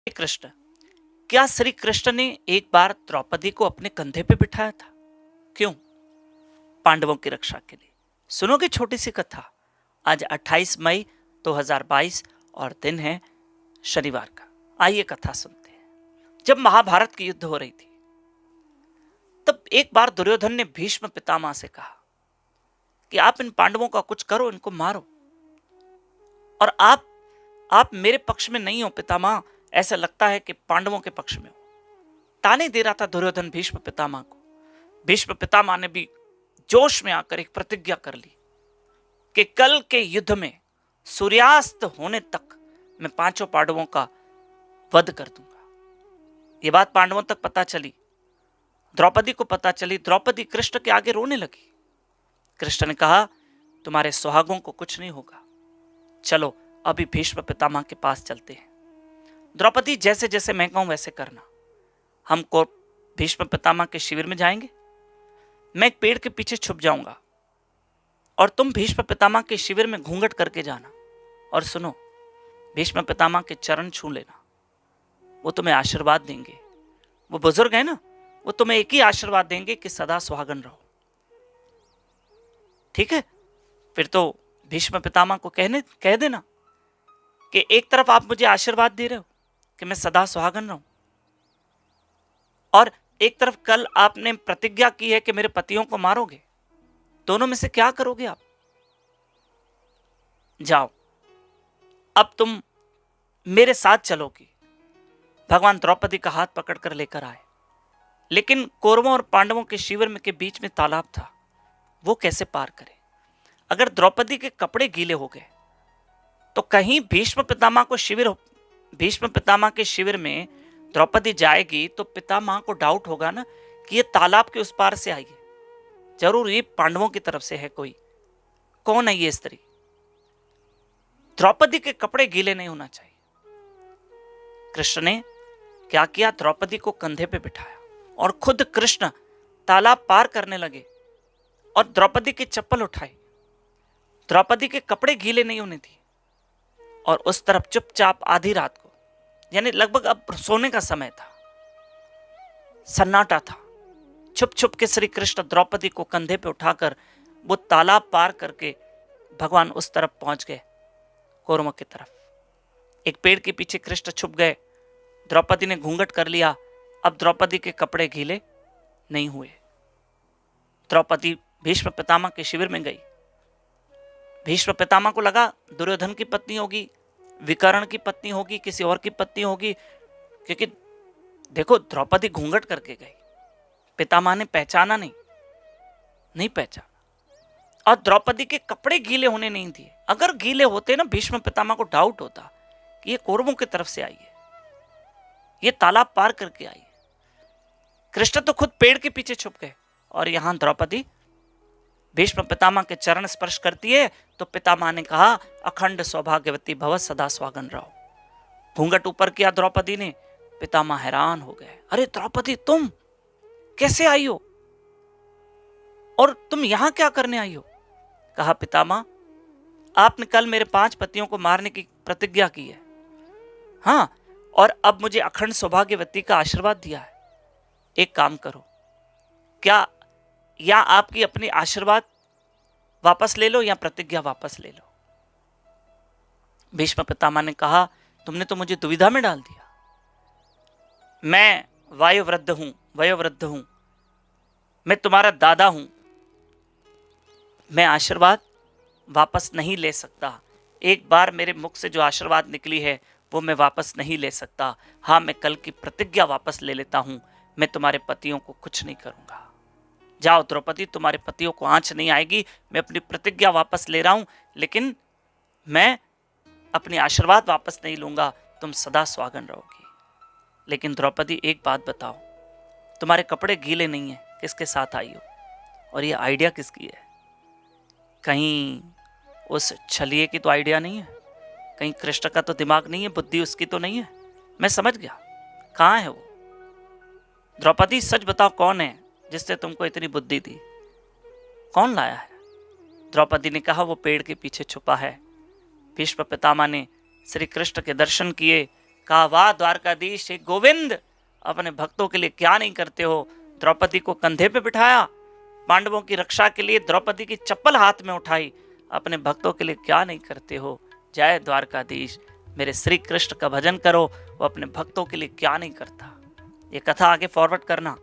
श्री कृष्ण, क्या श्री कृष्ण ने एक बार द्रौपदी को अपने कंधे पे बिठाया था? क्यों? पांडवों की रक्षा के लिए। सुनोगे छोटी सी कथा? आज 28 मई 2022 और दिन है शनिवार का। आइए कथा सुनते हैं। जब महाभारत की युद्ध हो रही थी, तब एक बार दुर्योधन ने भीष्म पितामह से कहा कि आप इन पांडवों का कुछ करो, इनको मारो। और आप मेरे पक्ष में नहीं हो पितामह, ऐसा लगता है कि पांडवों के पक्ष में हो। ताने दे रहा था दुर्योधन भीष्म पितामह को। भीष्म पितामह ने भी जोश में आकर एक प्रतिज्ञा कर ली कि कल के युद्ध में सूर्यास्त होने तक मैं पांचों पांडवों का वध कर दूंगा। यह बात पांडवों तक पता चली, द्रौपदी को पता चली। द्रौपदी कृष्ण के आगे रोने लगी। कृष्ण ने कहा, तुम्हारे सुहागों को कुछ नहीं होगा, चलो अभी भीष्म पितामह के पास चलते हैं। द्रौपदी, जैसे जैसे मैं कहूं वैसे करना। हमको भीष्म पितामह के शिविर में जाएंगे, मैं एक पेड़ के पीछे छुप जाऊंगा और तुम भीष्म पितामह के शिविर में घूंघट करके जाना। और सुनो, भीष्म पितामह के चरण छू लेना, वो तुम्हें आशीर्वाद देंगे। वो बुजुर्ग है ना, वो तुम्हें एक ही आशीर्वाद देंगे कि सदा सुहागन रहो। ठीक है? फिर तो भीष्म पितामह को कह देना कि एक तरफ आप मुझे आशीर्वाद दे रहे हो कि मैं सदा सुहागन रहूं, और एक तरफ कल आपने प्रतिज्ञा की है कि मेरे पतियों को मारोगे। दोनों में से क्या करोगे आप? जाओ, अब तुम मेरे साथ चलोगी। भगवान द्रौपदी का हाथ पकड़कर लेकर आए, लेकिन कौरवों और पांडवों के शिविर में के बीच में तालाब था, वो कैसे पार करे? अगर द्रौपदी के कपड़े गीले हो गए तो कहीं भीष्म पितामह के शिविर में द्रौपदी जाएगी तो पितामह को डाउट होगा ना कि ये तालाब के उस पार से आई है, जरूर ये पांडवों की तरफ से है। कोई कौन है ये स्त्री? द्रौपदी के कपड़े गीले नहीं होना चाहिए। कृष्ण ने क्या किया? द्रौपदी को कंधे पे बिठाया और खुद कृष्ण तालाब पार करने लगे और द्रौपदी की चप्पल उठाई। द्रौपदी के कपड़े गीले नहीं होने दिए और उस तरफ चुपचाप आधी रात को, यानी लगभग अब सोने का समय था, सन्नाटा था, छुप छुप के श्री कृष्ण द्रौपदी को कंधे पे उठाकर वो तालाब पार करके भगवान उस तरफ पहुंच गए, कौरवों की तरफ। एक पेड़ के पीछे कृष्ण छुप गए। द्रौपदी ने घूंघट कर लिया। अब द्रौपदी के कपड़े गीले नहीं हुए। द्रौपदी भीष्म पितामह के शिविर में गई। भीष्म पितामह को लगा दुर्योधन की पत्नी होगी, विकर्ण की पत्नी होगी, किसी और की पत्नी होगी, क्योंकि देखो द्रौपदी घूंघट करके गई। पितामह ने पहचाना नहीं पहचाना, और द्रौपदी के कपड़े गीले होने नहीं दिए। अगर गीले होते ना, भीष्म पितामह को डाउट होता कि ये कौरवों की तरफ से आई है, ये तालाब पार करके आई है। कृष्ण तो खुद पेड़ के पीछे छुप गए और यहां द्रौपदी भीष्म पितामह के चरण स्पर्श करती है तो पितामह ने कहा, अखंड सौभाग्यवती भव, सदा स्वागन रहो। घूंघट ऊपर किया द्रौपदी ने। पितामह हैरान हो गए, अरे द्रौपदी, तुम कैसे आई हो और तुम यहां क्या करने आई हो? कहा, पितामह, आपने कल मेरे 5 पतियों को मारने की प्रतिज्ञा की है, हाँ, और अब मुझे अखंड सौभाग्यवती का आशीर्वाद दिया है। एक काम करो, क्या या आपकी अपनी आशीर्वाद वापस ले लो या प्रतिज्ञा वापस ले लो। भीष्म पितामह ने कहा, तुमने तो मुझे दुविधा में डाल दिया। मैं वयोवृद्ध हूं, मैं तुम्हारा दादा हूं, मैं आशीर्वाद वापस नहीं ले सकता। एक बार मेरे मुख से जो आशीर्वाद निकली है वो मैं वापस नहीं ले सकता। हाँ, मैं कल की प्रतिज्ञा वापस ले लेता हूं, मैं तुम्हारे पतियों को कुछ नहीं करूंगा। जाओ द्रौपदी, तुम्हारे पतियों को आंच नहीं आएगी। मैं अपनी प्रतिज्ञा वापस ले रहा हूं, लेकिन मैं अपनी आशीर्वाद वापस नहीं लूंगा। तुम सदा स्वागन रहोगी। लेकिन द्रौपदी, एक बात बताओ, तुम्हारे कपड़े गीले नहीं है, किसके साथ आई हो? और ये आइडिया किसकी है? कहीं उस छलिए की तो आइडिया नहीं है? कहीं कृष्ण का तो दिमाग नहीं है, बुद्धि उसकी तो नहीं है? मैं समझ गया कहां है वो। द्रौपदी, सच बताओ, कौन है जिसने तुमको इतनी बुद्धि दी? कौन लाया है? द्रौपदी ने कहा, वो पेड़ के पीछे छुपा है। भीष्म पितामह ने श्री कृष्ण के दर्शन किए, कहा वाह द्वारकाधीश श्री गोविंद, अपने भक्तों के लिए क्या नहीं करते हो। द्रौपदी को कंधे पे बिठाया, पांडवों की रक्षा के लिए द्रौपदी की चप्पल हाथ में उठाई, अपने भक्तों के लिए क्या नहीं करते हो। जय द्वारकाधीश, मेरे श्री कृष्ण का भजन करो, वो अपने भक्तों के लिए क्या नहीं करता। ये कथा आगे फॉरवर्ड करना।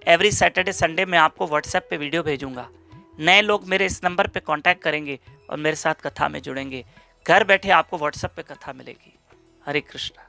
एवरी सैटरडे संडे मैं आपको व्हाट्सएप पे वीडियो भेजूंगा। नए लोग मेरे इस नंबर पे कांटेक्ट करेंगे और मेरे साथ कथा में जुड़ेंगे। घर बैठे आपको व्हाट्सएप पे कथा मिलेगी। हरे कृष्णा।